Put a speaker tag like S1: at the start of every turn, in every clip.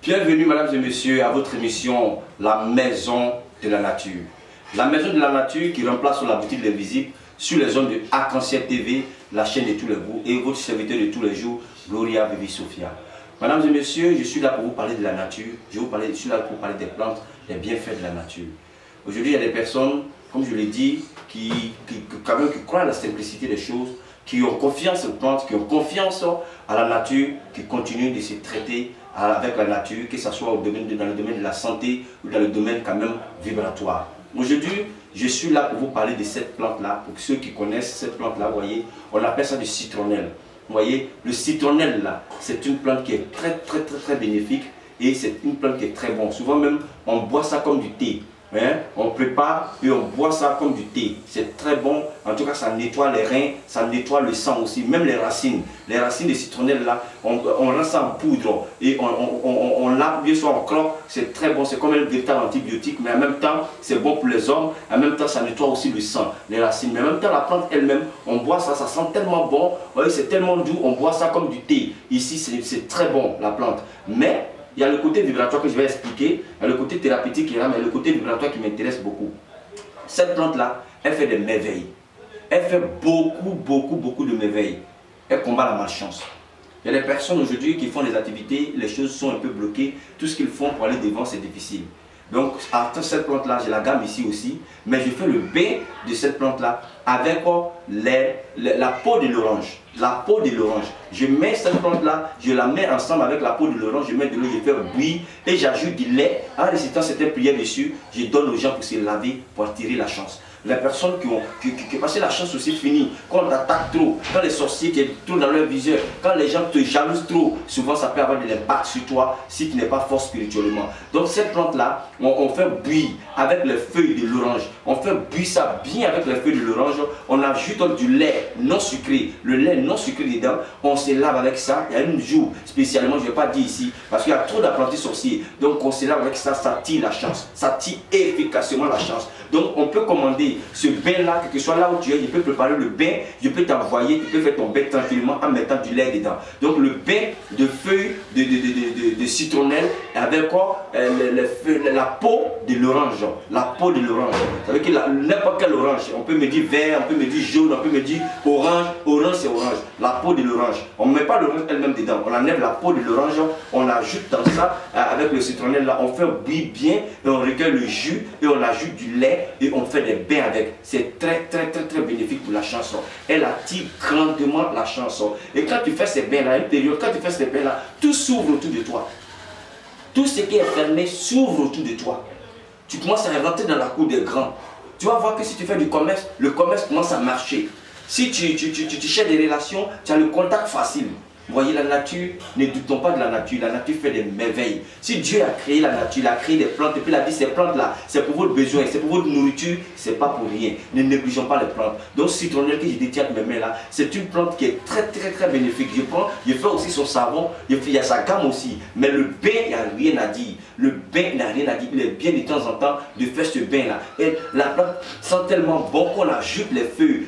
S1: Bienvenue, mesdames et messieurs, à votre émission La Maison de la Nature. La Maison de la Nature qui remplace la boutique de l'invisible sur les ondes de Arc-en-Ciel TV, la chaîne de tous les goûts et votre serviteur de tous les jours, Gloria Vivi Sophia. Mesdames et messieurs, je suis là pour vous parler de la nature. Je suis là pour parler des plantes, des bienfaits de la nature. Aujourd'hui, il y a des personnes, comme je l'ai dit, qui croient à la simplicité des choses, qui ont confiance aux plantes, qui ont confiance à la nature, qui continuent de se traiter avec la nature, que ce soit dans le domaine de la santé ou dans le domaine quand même vibratoire. Aujourd'hui, je suis là pour vous parler de cette plante-là. Pour ceux qui connaissent cette plante-là, vous voyez, on appelle ça du citronnelle. Vous voyez, le citronnelle là, c'est une plante qui est très bénéfique et c'est une plante qui est très bonne. Souvent même, on boit ça comme du thé. Hein? On prépare et on boit ça comme du thé. C'est très bon. En tout cas, ça nettoie les reins, ça nettoie le sang aussi. Même les racines de citronnelle là, on rend ça en poudre et on lave bien soit en croque. C'est très bon. C'est comme un véritable antibiotique, mais en même temps, c'est bon pour les hommes. En même temps, ça nettoie aussi le sang, les racines. Mais en même temps, la plante elle-même, on boit ça, ça sent tellement bon. C'est tellement doux. On boit ça comme du thé. Ici, c'est très bon la plante. Mais il y a le côté vibratoire que je vais expliquer, il y a le côté thérapeutique qui est là, mais le côté vibratoire qui m'intéresse beaucoup. Cette plante-là, elle fait des merveilles. Elle fait beaucoup de merveilles. Elle combat la malchance. Il y a des personnes aujourd'hui qui font des activités, les choses sont un peu bloquées. Tout ce qu'ils font pour aller devant, c'est difficile. Donc, après cette plante-là, j'ai la gamme ici aussi, mais je fais le bain de cette plante-là avec la peau de l'orange. La peau de l'orange. Je mets cette plante-là, je la mets ensemble avec la peau de l'orange, je mets de l'eau, je fais bouillir et j'ajoute du lait. En récitant cette prière dessus, je donne aux gens pour se laver, pour attirer la chance. Les personnes qui passent la chance aussi finie, quand on t'attaque trop, quand les sorciers qui sont trop dans leur viseur, quand les gens te jalousent trop, souvent ça peut avoir de l'impact sur toi si tu n'es pas fort spirituellement. Donc cette plante-là, on fait bouillir avec les feuilles de l'orange. On fait bouillir ça bien avec les feuilles de l'orange. On ajoute du lait non sucré, le lait non sucré dedans. On se lave avec ça. Il y a un jour spécialement, je ne vais pas dire ici, parce qu'il y a trop d'apprentis sorciers. Donc on se lave avec ça, ça tire la chance. Ça tire efficacement la chance. Donc on peut commander ce bain-là, quel que soit là où tu es, je peux préparer le bain, je peux t'envoyer, tu peux faire ton bain tranquillement en mettant du lait dedans. Donc le bain de feuilles de citronnelle avec quoi la peau de l'orange. La peau de l'orange. Ça veut dire que n'importe quel orange, on peut me dire vert, on peut me dire jaune, on peut me dire orange. Orange c'est orange. La peau de l'orange. On ne met pas l'orange elle-même dedans. On enlève la peau de l'orange, on ajoute dans ça, avec le citronnelle là, on fait bouillir bien et on recueille le jus et on ajoute du lait et on fait des bains avec. C'est très bénéfique pour la chanson. Elle attire grandement la chanson. Et quand tu fais ces bains là, une période, quand tu fais ces bains là, tout s'ouvre autour de toi. Tout ce qui est fermé s'ouvre autour de toi. Tu commences à rentrer dans la cour des grands. Tu vas voir que si tu fais du commerce, le commerce commence à marcher. Si tu cherches des relations, tu as le contact facile. Vous voyez la nature, ne doutons pas de la nature fait des merveilles. Si Dieu a créé la nature, il a créé des plantes, et puis il a dit ces plantes-là, c'est pour votre besoin, c'est pour votre nourriture, c'est pas pour rien. Ne négligeons pas les plantes. Donc citronnelle que je détiens avec mes mains là, c'est une plante qui est très bénéfique. Je fais aussi son savon, il y a sa gamme aussi. Mais le bain, il n'y a rien à dire. Le bain n'a rien à dire. Il est bien de temps en temps de faire ce bain là. Et la plante sent tellement bon qu'on ajoute les feuilles,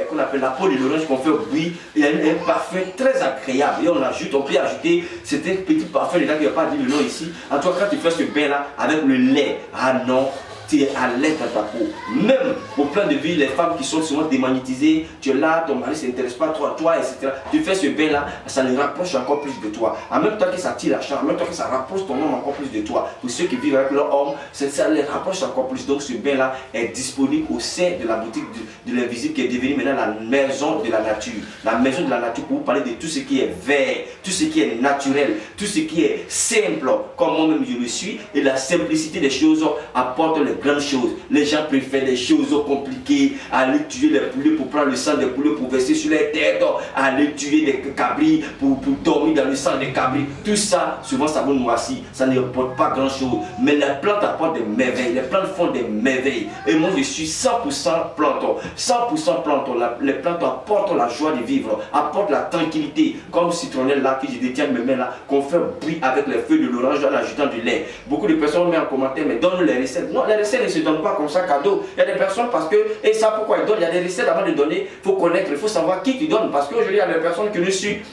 S1: qu'on appelle la peau de l'orange, qu'on fait bouillir. Il y a un parfum très agréable. Et on ajoute, on peut ajouter certains petits parfums dedans qui n'ont pas dit le nom ici. En tout cas, quand tu fais ce bain là avec le lait, ah non, tu es à l'aise dans ta peau. Même au plan de vie, les femmes qui sont souvent démagnétisées, tu es là, ton mari ne s'intéresse pas trop à toi, etc. Tu fais ce bain là, ça le rapproche encore plus de toi. En même temps que ça tire la chance, en même temps que ça rapproche ton homme encore plus de toi. Pour ceux qui vivent avec leur homme, ça les rapproche encore plus. Donc ce bain là est disponible au sein de la boutique de l'invisible qui est devenue maintenant la maison de la nature. La maison de la nature pour vous parler de tout ce qui est vert, tout ce qui est naturel, tout ce qui est simple, comme moi-même je le suis. Et la simplicité des choses apporte les grandes choses. Les gens préfèrent des choses compliquées, aller tuer les poulets pour prendre le sang des poulets pour verser sur les têtes, aller tuer des cabris pour dormir dans le sang des cabris. Tout ça, souvent ça vous noircit, ça ne apporte pas grand chose. Mais les plantes apportent des merveilles, les plantes font des merveilles. Et moi je suis 100% plante, 100% plante. Les plantes apportent la joie de vivre, apportent la tranquillité, comme citronnelle là que je détiens mes mains là, qu'on fait bouillir avec les feuilles de l'orange en ajoutant du lait. Beaucoup de personnes mettent en commentaire, mais donne-nous les recettes. Non, les recettes ne se donnent pas comme ça cadeau. Il y a des personnes parce que, et ça pourquoi ils donnent, il y a des recettes avant de donner, il faut connaître, il faut savoir qui tu donnes. Parce qu'aujourd'hui, il y a des personnes qui ne suivent.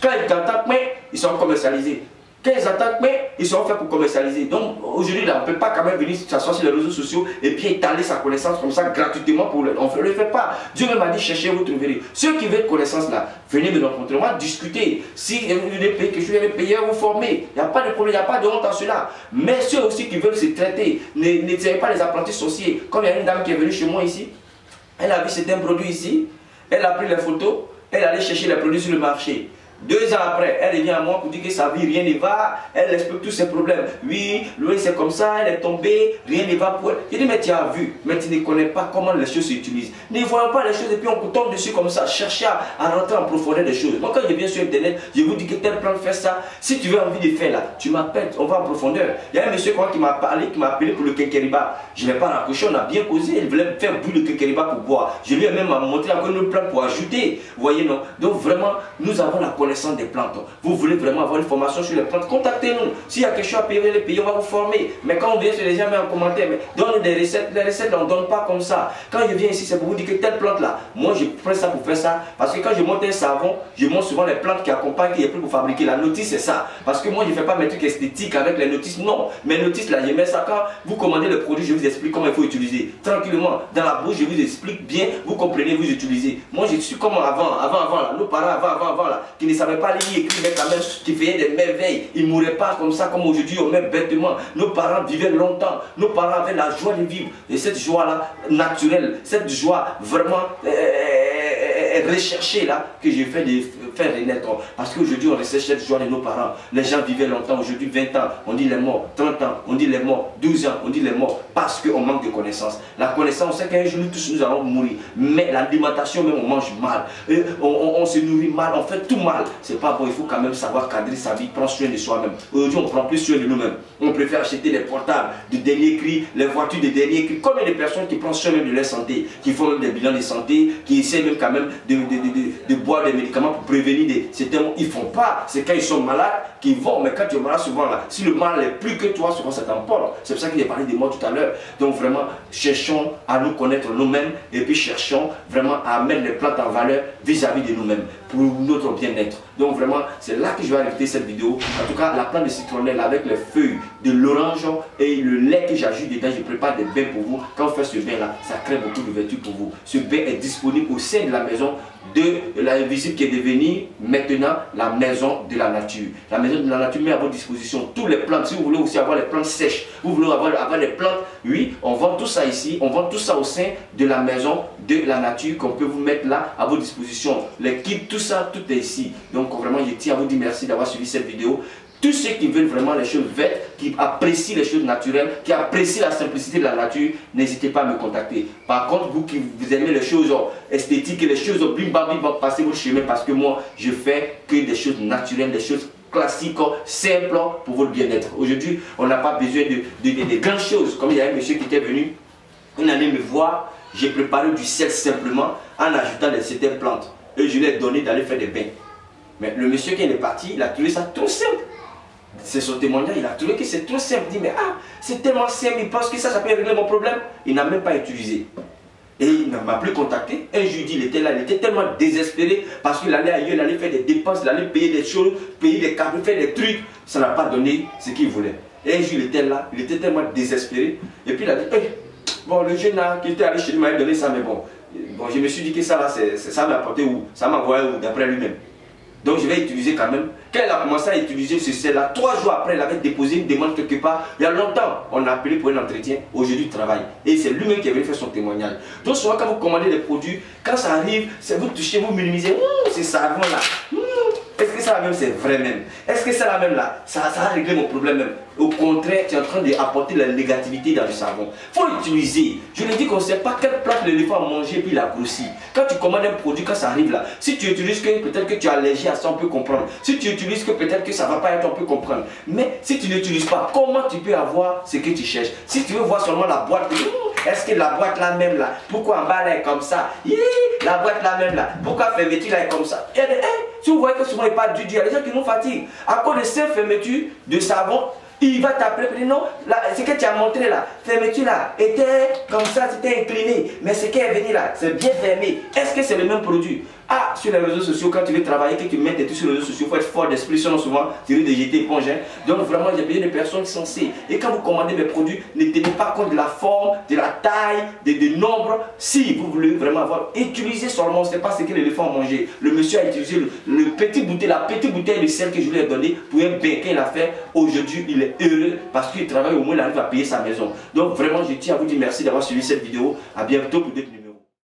S1: Quand ils t'attaquent, mais ils sont commercialisés. Quand ils attaquent, mais ils sont faits pour commercialiser. Donc aujourd'hui, on ne peut pas quand même venir s'asseoir sur les réseaux sociaux et puis étaler sa connaissance comme ça gratuitement pour le. On ne le fait pas. Dieu même a dit cherchez, vous trouverez. Ceux qui veulent connaissance là, venez me rencontrer. On va discuter. Si vous voulez payer quelque chose, vous payer, vous former. Il n'y a pas de problème, il n'y a pas de honte en cela. Mais ceux aussi qui veulent se traiter, ne tirez pas les apprentis sorciers. Comme il y a une dame qui est venue chez moi ici, elle a vu certains produits ici, elle a pris les photos, elle allait chercher les produits sur le marché. 2 ans après, elle revient à moi pour dire que sa vie, rien ne va. Elle explique tous ses problèmes. Oui, lui c'est comme ça, elle est tombée, rien ne va pour elle. Je dis, mais tu as vu, mais tu ne connais pas comment les choses s'utilisent. Ne voyons pas les choses et puis on tombe dessus comme ça. Cherchez à rentrer en profondeur des choses. Moi, quand je viens sur Internet, je vous dis que tel plan fait ça. Si tu veux envie de faire là, tu m'appelles, on va en profondeur. Il y a un monsieur qui m'a parlé, qui m'a appelé pour le quinquériba. Je n'ai pas raccroché, on a bien causé. Il voulait me faire bout le quinquériba pour boire. Je lui ai même montré encore une plan pour ajouter. Vous voyez, non? Donc vraiment, nous avons la connaissance des plantes. Vous voulez vraiment avoir une formation sur les plantes, contactez-nous. S'il y a quelque chose à payer, les payer, on va vous former. Mais quand on vient sur les gens, mais en commentaire, mais donne des recettes. Les recettes, on ne donne pas comme ça. Quand je viens ici, c'est pour vous dire que telle plante là, moi je prends ça pour faire ça. Parce que quand je monte un savon, je montre souvent les plantes qui accompagnent, qui est pris pour fabriquer. La notice, c'est ça. Parce que moi, je ne fais pas mes trucs esthétiques avec les notices. Non, mes notices là, je mets ça quand vous commandez le produit, je vous explique comment il faut utiliser. Tranquillement, dans la bouche, je vous explique bien, vous comprenez, vous utilisez. Moi, je suis comme avant là, nos parents avant là, qui ne savaient pas lire, écrire, mais quand même, qui faisaient des merveilles. Ils ne mouraient pas comme ça, comme aujourd'hui, on met bêtement. Nos parents vivaient longtemps. Nos parents avaient la joie de vivre. Et cette joie-là, naturelle, cette joie vraiment recherchée là, que j'ai fait de faire renaître. Parce qu'aujourd'hui, on recherche cette joie de nos parents. Les gens vivaient longtemps. Aujourd'hui, 20 ans, on dit les morts. 30 ans, on dit les morts. 12 ans, on dit les morts. Parce qu'on manque de connaissances. La connaissance, on sait qu'un jour, nous tous, nous allons mourir. Mais l'alimentation, même, on mange mal. Et on se nourrit mal. On fait tout mal. C'est pas bon. Il faut quand même savoir cadrer sa vie, prendre soin de soi-même. Aujourd'hui, on prend plus soin de nous-mêmes. On préfère acheter des portables de dernier cri, les voitures de dernier cri. Combien de personnes qui prennent soin même de leur santé, qui font même des bilans de santé, qui essaient même quand même de boire des médicaments pour prévenir des... Ils ne font pas. C'est quand ils sont malades qu'ils vont. Mais quand tu es malade, souvent là, si le mal est plus que toi, souvent ça t'emporte. C'est pour ça qu'il a parlé de moi tout à l'heure. Donc vraiment, cherchons à nous connaître nous-mêmes et puis cherchons vraiment à mettre les plantes en valeur vis-à-vis de nous-mêmes pour notre bien-être. Donc vraiment, c'est là que je vais arrêter cette vidéo. En tout cas, la plante de citronnelle avec les feuilles de l'orange et le lait que j'ajoute dedans, je prépare des bains pour vous. Quand vous faites ce bain-là, ça crée beaucoup de vertus pour vous. Ce bain est disponible au sein de la maison de l'Invisible qui est devenue maintenant la maison de la nature. La maison de la nature met à votre disposition toutes les plantes. Si vous voulez aussi avoir les plantes sèches, vous voulez avoir les plantes, oui, on vend tout ça ici, on vend tout ça au sein de la maison de la nature qu'on peut vous mettre là à votre disposition. Les kits, tout ça, tout est ici. Donc vraiment, je tiens à vous dire merci d'avoir suivi cette vidéo. Tous ceux qui veulent vraiment les choses vertes, qui apprécient les choses naturelles, qui apprécient la simplicité de la nature, n'hésitez pas à me contacter. Par contre, vous qui vous aimez les choses esthétiques et les choses bim bam, passez votre chemin parce que moi, je fais que des choses naturelles, des choses classiques, simples pour votre bien-être. Aujourd'hui, on n'a pas besoin de grandes choses. Comme il y a un monsieur qui était venu, une année me voir, j'ai préparé du sel simplement en ajoutant certaines plantes. Et je lui ai donné d'aller faire des bains. Mais le monsieur qui est parti, il a trouvé ça trop simple. C'est son témoignage, il a trouvé que c'est trop simple. Il dit, mais c'est tellement simple, il pense que ça peut régler mon problème. Il n'a même pas utilisé. Et il ne m'a plus contacté. Un jeudi, il était là, il était tellement désespéré parce qu'il allait ailleurs, il allait faire des dépenses, il allait payer des choses, payer des câbles, faire des trucs. Ça n'a pas donné ce qu'il voulait. Et un jour, il était là, il était tellement désespéré. Et puis il a dit, hey, bon, le jeune là qui était allé chez lui m'a donné ça, mais bon, je me suis dit que ça là, ça m'a apporté où? Ça m'a envoyé où? D'après lui-même. Donc je vais utiliser quand même. Quand elle a commencé à utiliser ce sel-là, 3 jours après, elle avait déposé une demande quelque part. Il y a longtemps, on a appelé pour un entretien. Aujourd'hui, il travaille. Et c'est lui-même qui est venu faire son témoignage. Donc souvent, quand vous commandez des produits, quand ça arrive, vous touchez, vous minimisez. C'est savon là. Est-ce que ça là même c'est vrai même? Est-ce que ça là même là, ça a réglé mon problème même? Au contraire, tu es en train d'apporter la négativité dans le savon. Il faut l'utiliser. Je lui dis qu'on ne sait pas quelle plante l'éléphant a mangé et puis il a grossi. Quand tu commandes un produit, quand ça arrive là, si tu utilises que peut-être que tu es allergique à ça, on peut comprendre. Si tu utilises que peut-être que ça ne va pas être, on peut comprendre. Mais si tu n'utilises pas, comment tu peux avoir ce que tu cherches? Si tu veux voir seulement la boîte, est-ce que la boîte là même là, pourquoi en bas là est comme ça? La boîte là même là, pourquoi fermeture là est comme ça? Si vous voyez que souvent il n'y a pas du il y a des gens qui nous fatiguent. À cause de cette fermeture de savon, il va t'appeler et dire non, ce que tu as montré là, fermeture là, était comme ça, c'était incliné. Mais ce qui est venu là, c'est bien fermé. Est-ce que c'est le même produit? Ah, sur les réseaux sociaux, quand tu veux travailler, que tu mets tes trucs sur les réseaux sociaux, il faut être fort d'esprit, sinon souvent tu risques de jeter éponge. Hein. Donc vraiment, j'ai besoin de personnes qui sont censées. Et quand vous commandez mes produits, ne tenez pas compte de la forme, de la taille, des nombres. Si vous voulez vraiment avoir, utilisez seulement, ce n'est pas ce que l'éléphant a mangé. Le monsieur a utilisé la petite bouteille de sel que je lui ai donnée pour un bain qu'il a fait. Aujourd'hui, il est heureux parce qu'il travaille, au moins il arrive à payer sa maison. Donc vraiment, je tiens à vous dire merci d'avoir suivi cette vidéo. À bientôt pour d'autres vidéos.